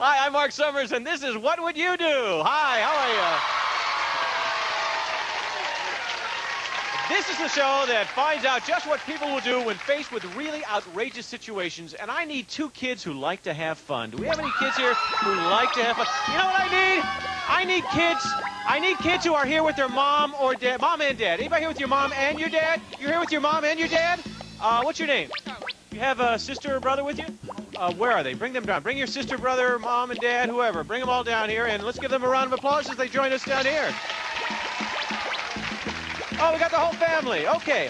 Hi, I'm Mark Summers, and this is What Would You Do? Hi, how are you? This is the show that finds out just what people will do when faced with really outrageous situations, and I need two kids who like to have fun. Do we have any kids here who like to have fun? You know what I need? I need kids who are here with their mom or dad, mom and dad. Anybody here with your mom and your dad? You're here with your mom and your dad? What's your name? You have a sister or brother with you? Where are they? Bring them down. Bring your sister, brother, mom, and dad, whoever. Bring them all down here, and let's give them a round of applause as they join us down here. Oh, we got the whole family. Okay.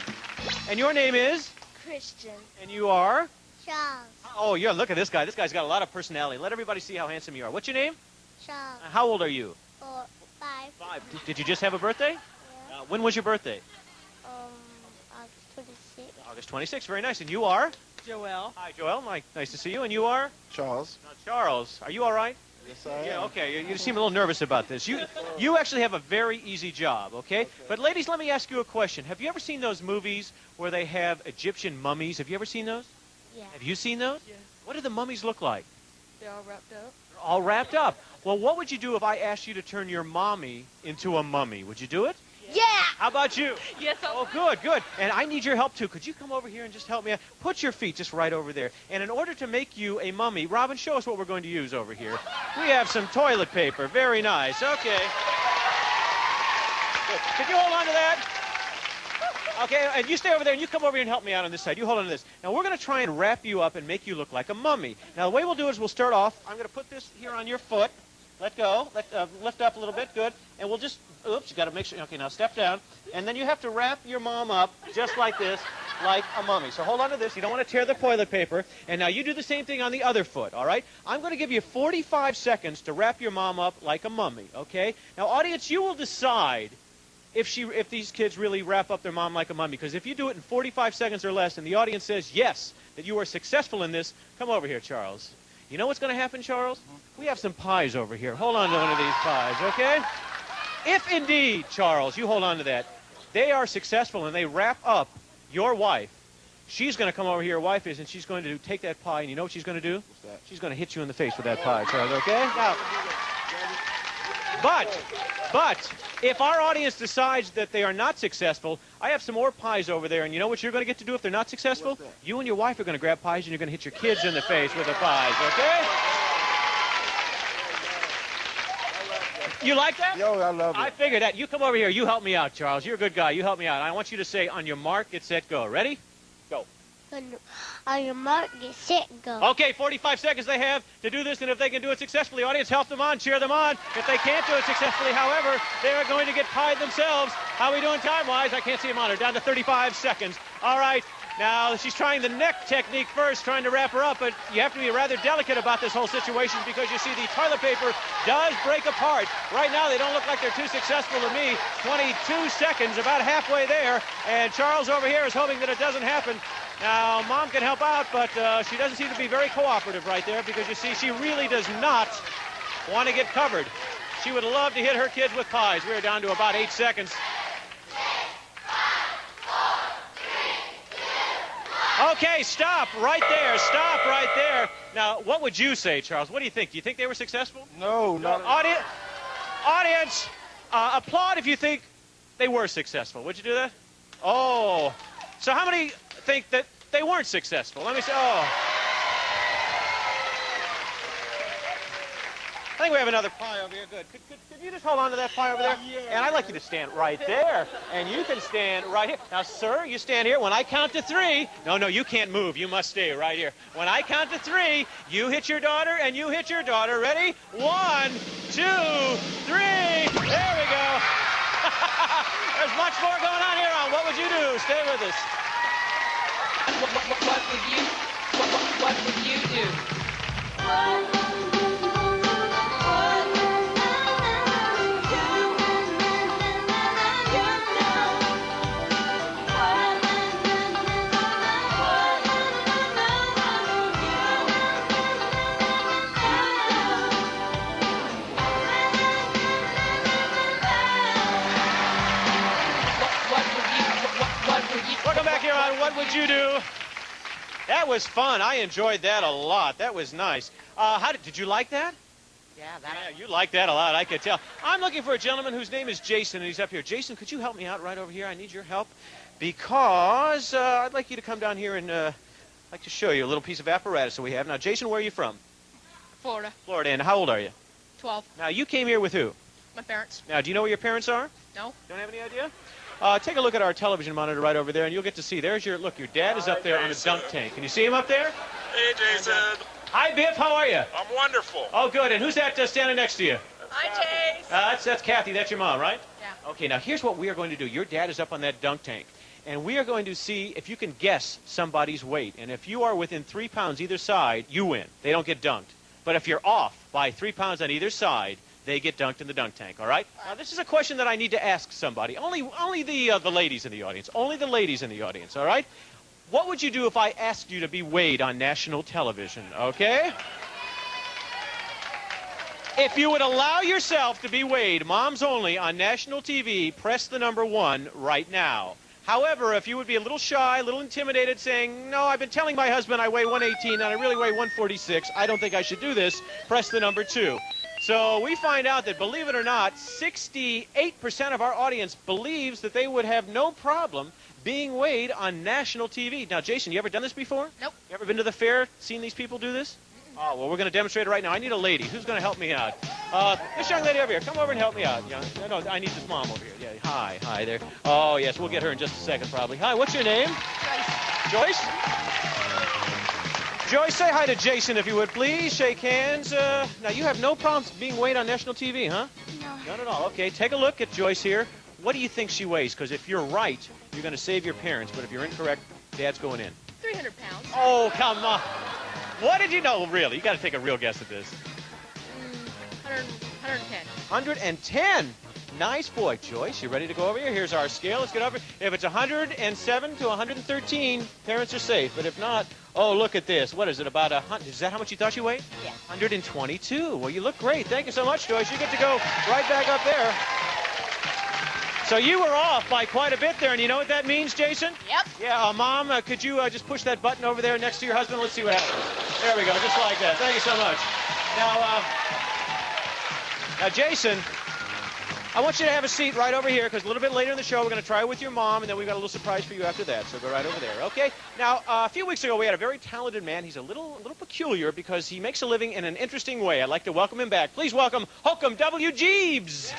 And your name is? Christian. And you are? Charles. Oh, yeah, look at this guy. This guy's got a lot of personality. Let everybody see how handsome you are. What's your name? Charles. How old are you? 5. 5. Did you just have a birthday? Yeah. When was your birthday? August 26. August 26th. Very nice. And you are? Joelle. Hi, Joel. Nice to see you. And you are? Charles. Charles. Are you all right? Yes, I am. Yeah, okay. You seem a little nervous about this. You actually have a very easy job, okay? But ladies, let me ask you a question. Have you ever seen those movies where they have Egyptian mummies? Have you ever seen those? Yeah. Have you seen those? Yeah. What do the mummies look like? They're all wrapped up. They're all wrapped up. Well, what would you do if I asked you to turn your mommy into a mummy? Would you do it? Yeah. How about you? Yes, Oh, good. And I need your help, too. Could you come over here and just help me out? Put your feet just right over there. And in order to make you a mummy, Robin, show us what we're going to use over here. We have some toilet paper. Very nice. Okay. Good. Could you hold on to that? Okay, and you stay over there, and you come over here and help me out on this side. You hold on to this. Now, we're going to try and wrap you up and make you look like a mummy. Now, the way we'll do is we'll start off. I'm going to put this here on your foot. Let go. Lift up a little bit. Good. And we'll just, oops, you got to make sure. Okay, now step down. And then you have to wrap your mom up just like this, like a mummy. So hold on to this. You don't want to tear the toilet paper. And now you do the same thing on the other foot, all right? I'm going to give you 45 seconds to wrap your mom up like a mummy, okay? Now, audience, you will decide if these kids really wrap up their mom like a mummy. Because if you do it in 45 seconds or less and the audience says yes, that you are successful in this, come over here, Charles. You know what's going to happen, Charles? We have some pies over here. Hold on to one of these pies, okay? If indeed, Charles, you hold on to that, they are successful and they wrap up your wife, she's going to come over here, your wife is, and she's going to take that pie, and you know what she's going to do? What's that? She's going to hit you in the face with that pie, Charles, okay? Now, but if our audience decides that they are not successful, I have some more pies over there, and you know what you're going to get to do if they're not successful? What's that? You and your wife are going to grab pies, and you're going to hit your kids in the face with the pies, okay? You like that? Yo, I love it. I figured that. You come over here. You help me out, Charles. You're a good guy. You help me out. I want you to say, on your mark, get set, go. Ready? Go. On your mark, get set, go. Okay, 45 seconds they have to do this, and if they can do it successfully, audience, help them on, cheer them on. If they can't do it successfully, however, they are going to get pied themselves. How are we doing time-wise? I can't see them on her. Down to 35 seconds. All right. Now, she's trying the neck technique first, trying to wrap her up, but you have to be rather delicate about this whole situation because you see the toilet paper does break apart. Right now, they don't look like they're too successful to me. 22 seconds, about halfway there, and Charles over here is hoping that it doesn't happen. Now, Mom can help out, but she doesn't seem to be very cooperative right there because you see she really does not want to get covered. She would love to hit her kids with pies. We're down to about 8 seconds. Okay, stop right there. Stop right there. Now, what would you say, Charles? What do you think? Do you think they were successful? No, not Audience, applaud if you think they were successful. Would you do that? Oh. So how many think that they weren't successful? Let me say, oh. I think we have another pie over here. Good. Could you just hold on to that pie over there? Yeah. And I'd like you to stand right there. And you can stand right here. Now, sir, you stand here. When I count to 3, no, you can't move. You must stay right here. When I count to 3, you hit your daughter and you hit your daughter. Ready? 1, 2, 3. There we go. There's much more going on here on What Would You Do? Stay with us. What would you do? Welcome back here on What Would You Do? That was fun. I enjoyed that a lot. That was nice. Did you like that? Yeah, Yeah, you like that a lot, I could tell. I'm looking for a gentleman whose name is Jason, and he's up here. Jason, could you help me out right over here? I need your help because I'd like you to come down here and I'd like to show you a little piece of apparatus that we have. Now, Jason, where are you from? Florida. Florida, and how old are you? 12. Now, you came here with who? My parents. Now, do you know where your parents are? No. Don't have any idea? Take a look at our television monitor right over there, and you'll get to see. There's your dad is up there on a dunk tank. Can you see him up there? Hey, Jason. Hi, Biff. How are you? I'm wonderful. Oh, good. And who's that standing next to you? Hi, Chase. That's Kathy. That's your mom, right? Yeah. Okay, now here's what we are going to do. Your dad is up on that dunk tank, and we are going to see if you can guess somebody's weight. And if you are within 3 pounds either side, you win. They don't get dunked. But if you're off by 3 pounds on either side, they get dunked in the dunk tank, all right? Now, this is a question that I need to ask somebody. Only the ladies in the audience. Only the ladies in the audience, all right? What would you do if I asked you to be weighed on national television, okay? If you would allow yourself to be weighed, moms only, on national TV, press the number 1 right now. However, if you would be a little shy, a little intimidated, saying, no, I've been telling my husband I weigh 118 and I really weigh 146, I don't think I should do this, press the number 2. So we find out that, believe it or not, 68% of our audience believes that they would have no problem being weighed on national TV. Now, Jason, you ever done this before? Nope. You ever been to the fair, seen these people do this? Oh, well, we're going to demonstrate it right now. I need a lady. Who's going to help me out? This young lady over here. Come over and help me out. No, I need this mom over here. Yeah, hi there. Oh, yes, we'll get her in just a second, probably. Hi, what's your name? Joyce? Joyce, say hi to Jason, if you would, please. Shake hands. Now, you have no problems being weighed on national TV, huh? No. None at all. Okay, take a look at Joyce here. What do you think she weighs? Because if you're right, you're going to save your parents. But if you're incorrect, Dad's going in. 300 pounds. Oh, come on. What did you know, really? You got to take a real guess at this. 110. 110. Nice boy. Joyce, you ready to go over here? Here's our scale. Let's get over. If it's 107 to 113, parents are safe. But if not, oh, look at this. What is it, about 100? Is that how much you thought you weighed? Yeah. 122. Well, you look great. Thank you so much, Joyce. You get to go right back up there. So you were off by quite a bit there, and you know what that means, Jason? Yep. Yeah, Mom, could you just push that button over there next to your husband? Let's see what happens. There we go, just like that. Thank you so much. Now, Jason, I want you to have a seat right over here, because a little bit later in the show, we're going to try it with your mom, and then we've got a little surprise for you after that. So go right over there, okay? Now, a few weeks ago, we had a very talented man. He's a little peculiar because he makes a living in an interesting way. I'd like to welcome him back. Please welcome Hokum W. Jeebs.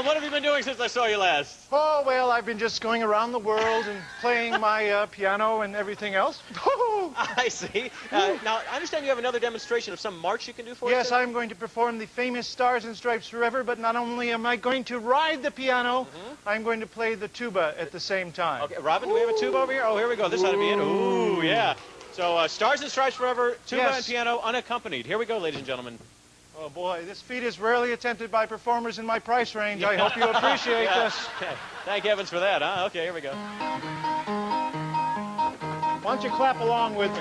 What have you been doing since I saw you last? Oh, well, I've been just going around the world and playing my piano and everything else. I see. Now, I understand you have another demonstration of some march you can do for us? Yes, I'm going to perform the famous Stars and Stripes Forever, but not only am I going to ride the piano, I'm going to play the tuba at the same time. Okay, Robin, do we have a tuba over here? Oh, here we go. This ought to be it. Ooh, yeah. So, Stars and Stripes Forever, tuba and piano unaccompanied. Here we go, ladies and gentlemen. Oh, boy, this feat is rarely attempted by performers in my price range. I hope you appreciate this. Thank heavens for that, huh? Okay, here we go. Why don't you clap along with me?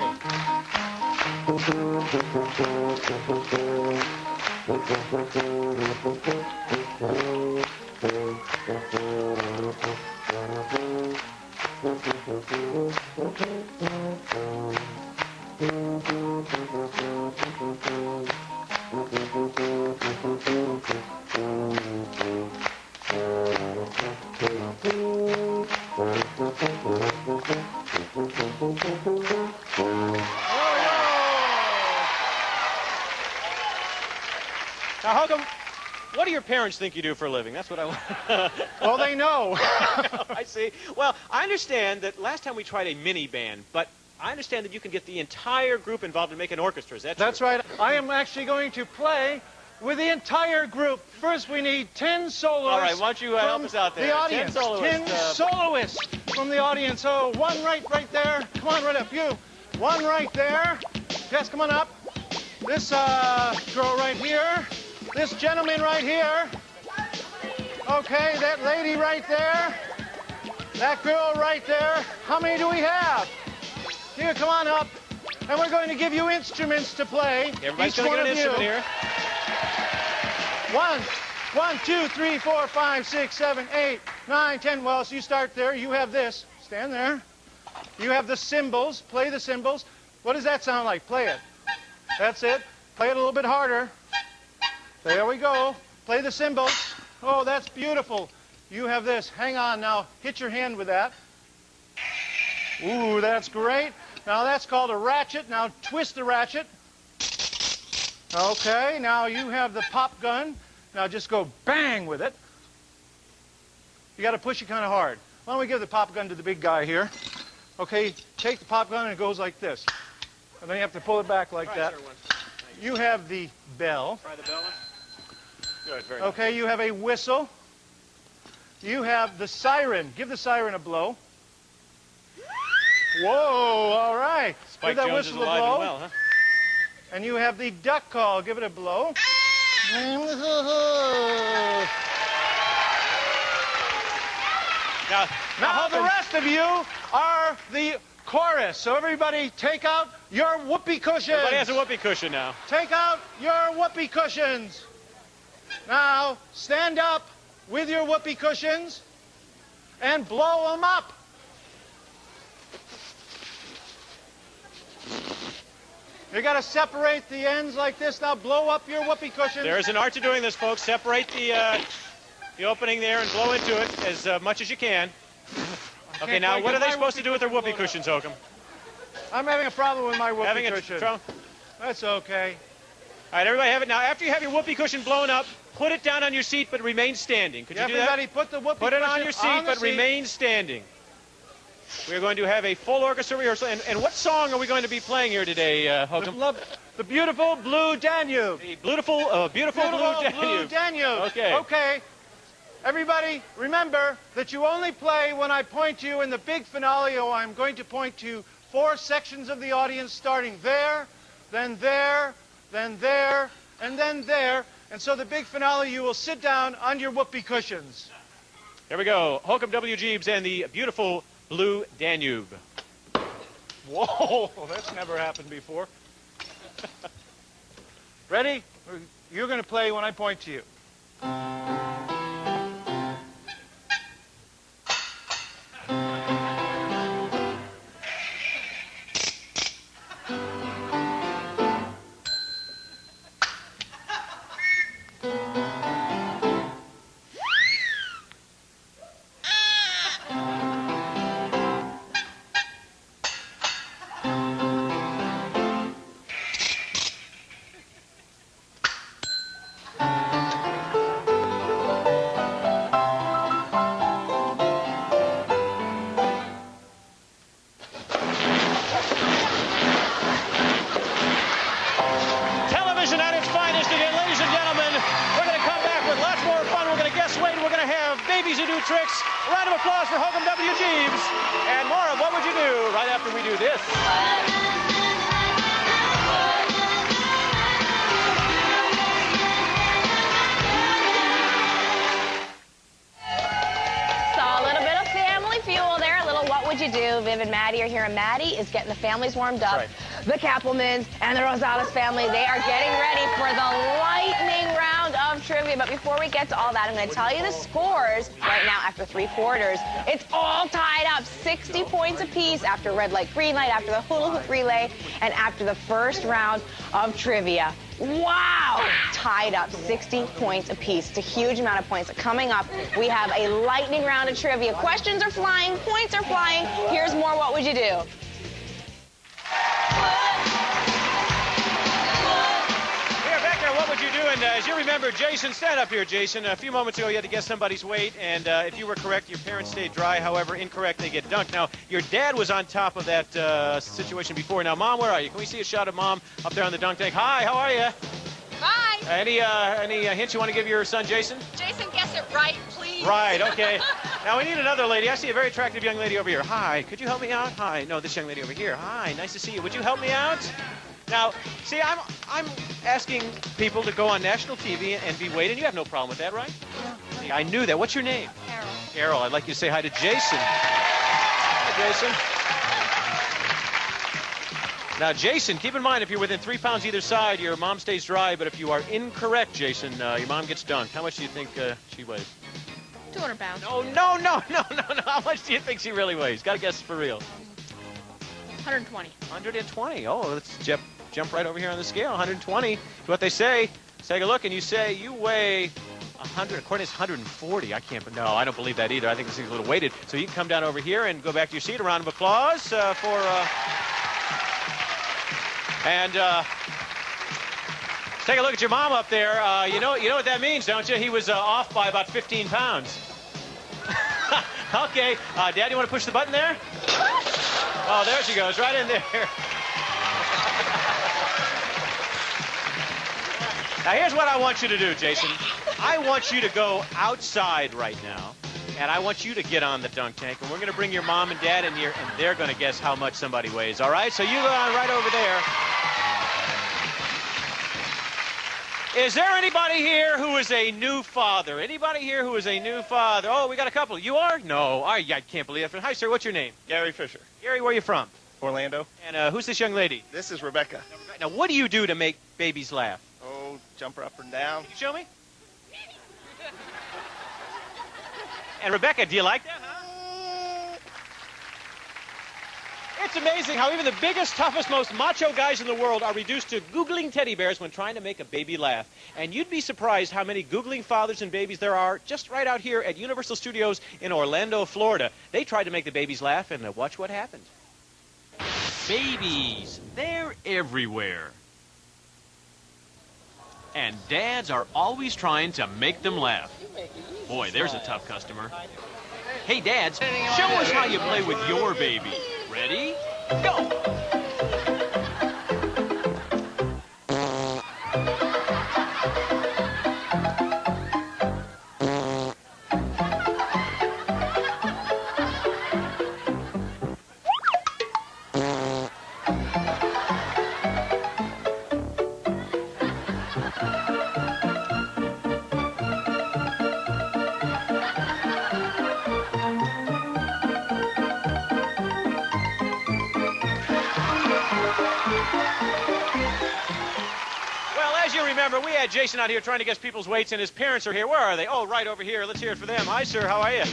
Now, Hokum, what do your parents think you do for a living? That's what I want. Well, they know. I see. Well, I understand that last time we tried a mini band, but I understand that you can get the entire group involved and make an orchestra. Is that true? That's right. I am actually going to play with the entire group. First, we need 10 soloists. All right, why don't you help us out there? The audience. 10 soloists. 10 soloists from the audience. So one right there. Come on, right up. You. One right there. Yes, come on up. This girl right here. This gentleman right here. Okay, that lady right there. That girl right there. How many do we have? Here, come on up. And we're going to give you instruments to play. Everybody's Each going to one get an of you. instrument here. 1, 2, 3, 4, 5, 6, 7, 8, 9, 10. Well, so you start there. You have this. Stand there. You have the cymbals. Play the cymbals. What does that sound like? Play it. That's it. Play it a little bit harder. There we go. Play the cymbals. Oh, that's beautiful. You have this. Hang on now. Hit your hand with that. Ooh, that's great. Now that's called a ratchet. Now twist the ratchet. Okay, now you have the pop gun. Now just go bang with it. You got to push it kind of hard. Why don't we give the pop gun to the big guy here? Okay, take the pop gun and it goes like this. And then you have to pull it back like that. You have the bell. Try the bell one. Good, very nice. Okay, you have a whistle. You have the siren. Give the siren a blow. Whoa, all right. Spike Give that Jones is whistle a alive blow. and well, huh? And you have the duck call. Give it a blow. Now the rest of you are the chorus. So everybody take out your whoopee cushions. Everybody has a whoopee cushion now. Take out your whoopee cushions. Now stand up with your whoopee cushions and blow them up. You got to separate the ends like this. Now blow up your whoopee cushions. There is an art to doing this, folks. Separate the opening there and blow into it as much as you can. Okay, now what are they supposed to do with their whoopee cushions, Hokum? I'm having a problem with my whoopee Having a cushion. trouble? That's okay. All right, everybody have it. Now, after you have your whoopee cushion blown up, put it down on your seat, but remain standing. Could you do that? Everybody put the whoopee Put it cushion on your seat, but remain standing. We're going to have a full orchestra rehearsal. And what song are we going to be playing here today, Hokum? The beautiful Blue Danube. The beautiful Blue Danube. Danube. Okay. Okay. Everybody, remember that you only play when I point to you in the big finale. Oh, I'm going to point to 4 sections of the audience starting there, then there, then there, and then there. And so the big finale, you will sit down on your whoopee cushions. Here we go. Hokum W. Jeebs and the beautiful Blue Danube. Whoa, that's never happened before. Ready? You're going to play when I point to you. Television at its finest again, ladies and gentlemen. We're going to come back with lots more fun. We're going to guess weight. We're going to have babies who do tricks. A round of applause for Hokum W. Jeebs. And more of What Would You Do right after we do this. So a little bit of family fuel there, a little what would you do? Viv and Maddie are here, and Maddie is getting the families warmed up. Right. The Kappelmans and the Rosales family, they are getting ready for the lightning round of trivia. But before we get to all that, I'm going to tell you the scores right now after 3 quarters. It's all tied up, 60 points apiece after red light, green light, after the hula hoop relay, and after the first round of trivia. Wow! Tied up 60 points apiece. It's a huge amount of points. Coming up, we have a lightning round of trivia. Questions are flying, points are flying. Here's more What Would You Do? We are back there. What would you do? And as you remember, Jason, stand up here, Jason. A few moments ago, you had to guess somebody's weight, and if you were correct, your parents stayed dry. However, incorrect, they get dunked. Now, your dad was on top of that situation before. Now, Mom, where are you? Can we see a shot of Mom up there on the dunk tank? Hi, how are you? Hi. Any hints you want to give your son, Jason? Jason, guess it right, please. Right, okay. Now we need another lady. I see a very attractive young lady over here. Hi, could you help me out? Hi, no, this young lady over here. Hi, nice to see you. Would you help me out? Now, see, I'm asking people to go on national TV and be weighed, and you have no problem with that, right? Yeah. See, I knew that. What's your name? Carol. Carol. I'd like you to say hi to Jason. Hi, Jason. Now, Jason, keep in mind, if you're within 3 pounds either side, your mom stays dry. But if you are incorrect, Jason, your mom gets dunked. How much do you think she weighs? 200 pounds. No. How much do you think she really weighs? Got to guess for real. 120. 120. Oh, let's jump right over here on the scale. 120 is what they say. Let's take a look, and you say you weigh 100. According to 140. I can't, but no, I don't believe that either. I think this thing's a little weighted. So you can come down over here and go back to your seat. A round of applause for... And take a look at your mom up there. You know what that means, don't you? He was off by about 15 pounds. Okay. Dad, you want to push the button there? Oh, there she goes, right in there. Now, here's what I want you to do, Jason. I want you to go outside right now, and I want you to get on the dunk tank, and we're going to bring your mom and dad in here, and they're going to guess how much somebody weighs, all right? So you go on right over there. Is there anybody here who is a new father? Anybody here who is a new father? Oh, we got a couple. You are? No. I can't believe it. Hi, sir. What's your name? Gary Fisher. Gary, where are you from? Orlando. And who's this young lady? This is Rebecca. Now, what do you do to make babies laugh? Oh, jump her up and down. Can you show me? And Rebecca, do you like that, huh? It's amazing how even the biggest, toughest, most macho guys in the world are reduced to googling teddy bears when trying to make a baby laugh. And you'd be surprised how many googling fathers and babies there are just right out here at Universal Studios in Orlando, Florida. They tried to make the babies laugh, and watch what happened. Babies, they're everywhere. And dads are always trying to make them laugh. Boy, there's a tough customer. Hey, dads, show us how you play with your baby. Ready? Go! Remember, we had Jason out here trying to guess people's weights, and his parents are here. Where are they? Oh, right over here. Let's hear it for them. Hi, sir. How are you?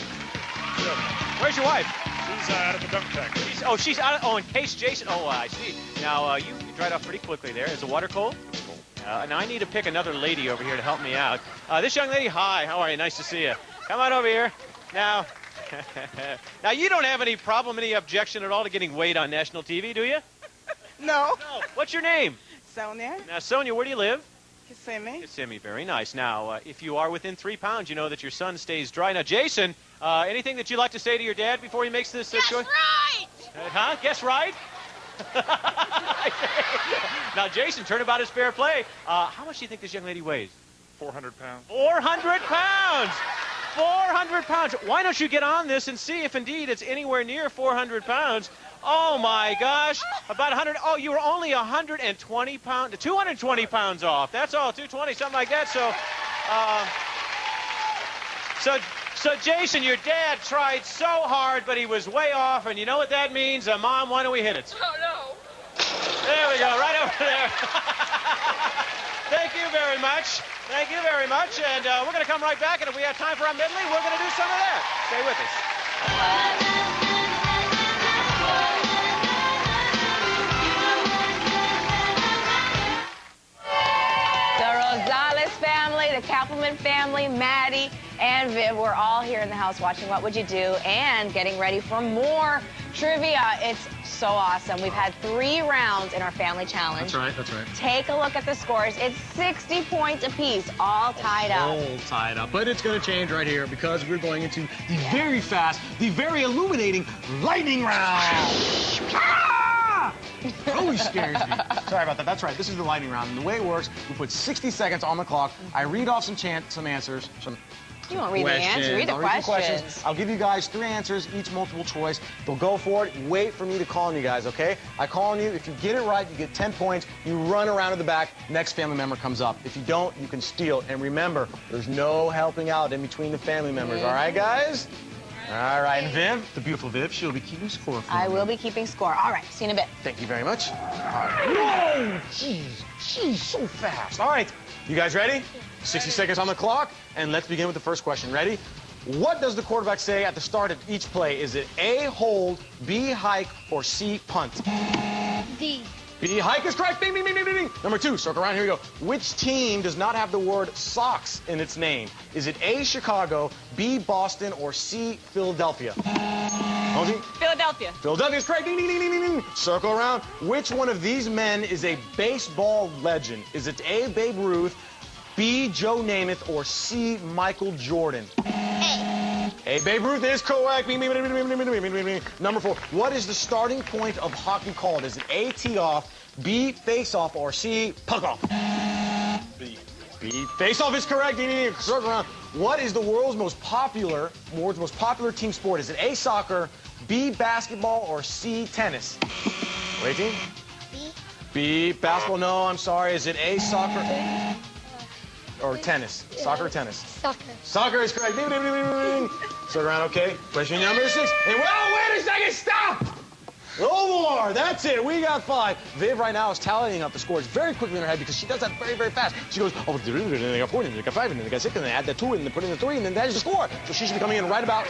Where's your wife? She's out of the dunk tank. She's out. In case Jason. Oh, I see. Now, you dried off pretty quickly there. Is the water cold? Now, I need to pick another lady over here to help me out. This young lady, hi. How are you? Nice to see you. Come on over here. Now, now, you don't have any problem, any objection at all to getting weighed on national TV, do you? No. No. What's your name? Sonia. Now, Sonia, where do you live? Kissimmee. Kissimmee, very nice. Now, if you are within 3 pounds, you know that your son stays dry. Now, Jason, anything that you'd like to say to your dad before he makes this choice? Guess right! Huh? Guess right? Now, Jason, turnabout is fair play. How much do you think this young lady weighs? 400 pounds. 400 pounds! 400 pounds. Why don't you get on this and see if indeed it's anywhere near 400 pounds? Oh, my gosh. About 100. Oh, you were only 120 pounds, 220 pounds off. That's all, 220, something like that. So Jason, your dad tried so hard, but he was way off. And you know what that means? Mom, why don't we hit it? Oh, no. There we go, right over there. Thank you very much. Thank you very much. And we're going to come right back. And if we have time for our medley, we're going to do some of that. Stay with us. The Kappelman family, Maddie and Viv, we're all here in the house watching What Would You Do and getting ready for more trivia. It's so awesome. We've had 3 rounds in our family challenge. That's right. Take a look at the scores. It's 60 points apiece, all tied up. All tied up. But it's going to change right here because we're going into the very fast, the very illuminating lightning round. Always scares me. Sorry about that. That's right. This is the lightning round. And the way it works, we put 60 seconds on the clock. I read off some answers, some You won't read the answer. Read the I'll read questions. I'll give you guys 3 answers, each multiple choice. They'll go for it. Wait for me to call on you guys, okay? I call on you. If you get it right, you get 10 points. You run around to the back. Next family member comes up. If you don't, you can steal. And remember, there's no helping out in between the family members. All right, guys? All right. And Viv, the beautiful Viv, she'll be keeping score for you. I will be keeping score. All right. See you in a bit. Thank you very much. All right. Whoa! Jeez, so fast. All right. You guys ready? 60 seconds on the clock, and let's begin with the first question. Ready? What does the quarterback say at the start of each play? Is it A, hold, B, hike, or C, punt? D. B, hike is correct. Ding, ding, ding, ding, ding, ding. Number 2, circle around. Here we go. Which team does not have the word socks in its name? Is it A, Chicago, B, Boston, or C, Philadelphia? Mosey? Philadelphia. Philadelphia is correct. Ding, ding, ding, ding, ding, ding. Circle around. Which one of these men is a baseball legend? Is it A, Babe Ruth, B, Joe Namath, or C, Michael Jordan? A. A, Babe Ruth is correct. Number 4, what is the starting point of hockey called? Is it A, tee off, B, face off, or C, puck off? B. B, face off is correct. Circle around. What is the world's most popular team sport? Is it A, soccer, B, basketball, or C, tennis? Waiting. B. B, basketball. No, I'm sorry. Is it A, soccer? Or tennis? Soccer or tennis? Soccer. Soccer is correct. Ding, ding, ding, ding, ding. Circle around, okay. Question number 6. And wait a second, stop! No more. That's it. We got 5. Viv right now is tallying up the scores very quickly in her head because she does that very, very fast. She goes, oh, and then they got 4, and then they got 5, and then they got 6, and then they add that 2, and then put in the 3, and then that is the score. So she should be coming in right about...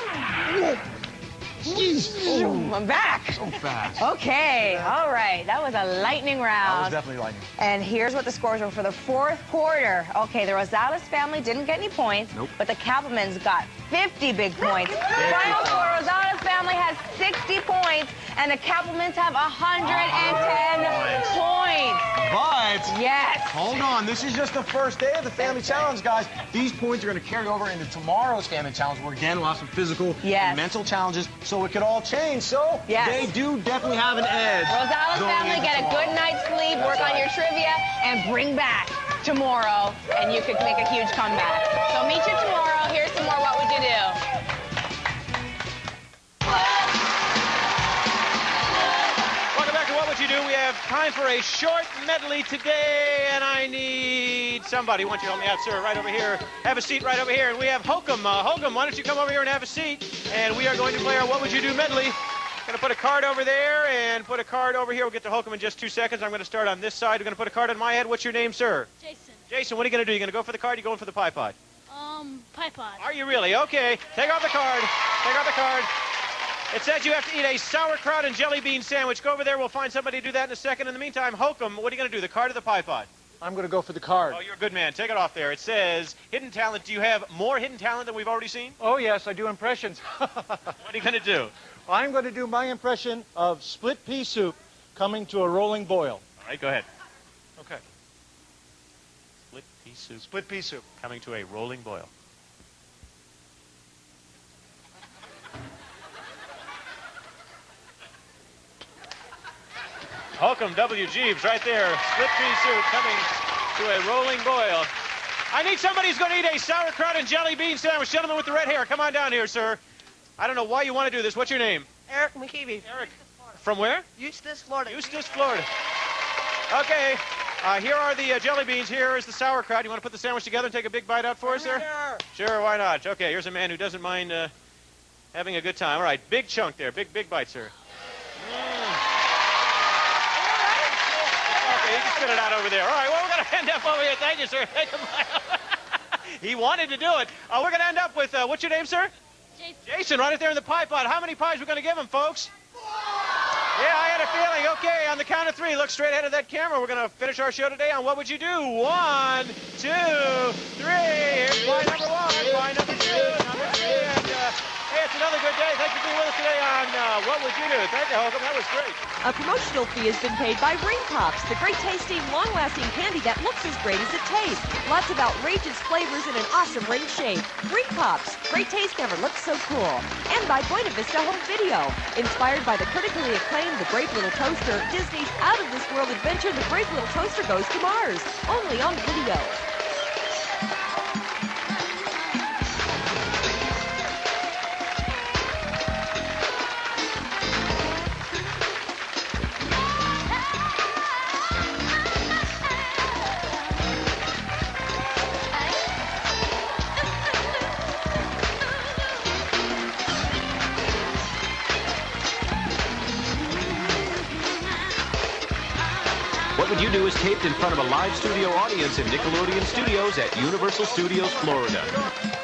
Jeez. Ooh, I'm back. So fast. Okay. All right. That was a lightning round. That was definitely lightning. And here's what the scores were for the 4th quarter. Okay, the Rosales family didn't get any points, Nope. but the Kappelmans got 50 big points. Final score, Rosales family has 60 points, and the Kappelmans have 110 points. But... Yes. Hold on, this is just the first day of the Family Challenge, guys. These points are going to carry over into tomorrow's Family Challenge, where again we'll have some physical and mental challenges, so it could all change. So they do definitely have an edge. Rosales family, get a good night's sleep, work on your trivia, and bring back tomorrow, and you could make a huge comeback. So meet you tomorrow. Here's some more What Would You Do? We have time for a short medley today, and I need somebody. Why don't you help me out, sir? Right over here. Have a seat right over here. And we have Hokum. Hokum, why don't you come over here and have a seat? And we are going to play our What Would You Do medley. Going to put a card over there and put a card over here. We'll get to Hokum in just 2 seconds. I'm going to start on this side. We're going to put a card on my head. What's your name, sir? Jason. Jason, what are you going to do? You going to go for the card? Or you going for the pie pod? Pie pod. Are you really? Okay. Take off the card. Take off the card. It says you have to eat a sauerkraut and jelly bean sandwich. Go over there. We'll find somebody to do that in a second. In the meantime, Hokum, what are you going to do, the card or the pie pod? I'm going to go for the card. Oh, you're a good man. Take it off there. It says hidden talent. Do you have more hidden talent than we've already seen? Oh, yes, I do impressions. What are you going to do? I'm going to do my impression of split pea soup coming to a rolling boil. All right, go ahead. Okay. Split pea soup. Split pea soup. Coming to a rolling boil. Hokum W. Jeebs right there. Split pea soup coming to a rolling boil. I need somebody who's going to eat a sauerkraut and jelly bean sandwich. Gentleman with the red hair, come on down here, sir. I don't know why you want to do this. What's your name? Eric McKeevy. Eric. From where? Eustis, Florida. Eustis, Florida. Okay. Here are the jelly beans. Here is the sauerkraut. You want to put the sandwich together and take a big bite out for us there? Sure, why not? Okay, here's a man who doesn't mind having a good time. All right, big chunk there. Big bite, sir. Okay, you can spit it out over there. All right, well, we're going to end up over here. Thank you, sir. He wanted to do it. We're going to end up with, what's your name, sir? Jason. Jason, right there in the pie pot. How many pies are we going to give him, folks? Yeah, I had a feeling. Okay, on the count of 3, look straight ahead of that camera. We're going to finish our show today on What Would You Do? 1, 2, 3. Here's pie number 1, pie number 2, number 3, and hey, it's another good day. Thanks for being with us today on What Would You Do? Thank you, Hokum. That was great. A promotional fee has been paid by Ring Pops, the great tasting, long-lasting candy that looks as great as it tastes. Lots of outrageous flavors in an awesome ring shape. Ring Pops, great taste never looked so cool. And by Buena Vista Home Video, inspired by the critically acclaimed The Great Little Toaster, Disney's out-of-this-world adventure The Great Little Toaster Goes to Mars, only on video. What Would You Do is taped in front of a live studio audience in Nickelodeon Studios at Universal Studios, Florida.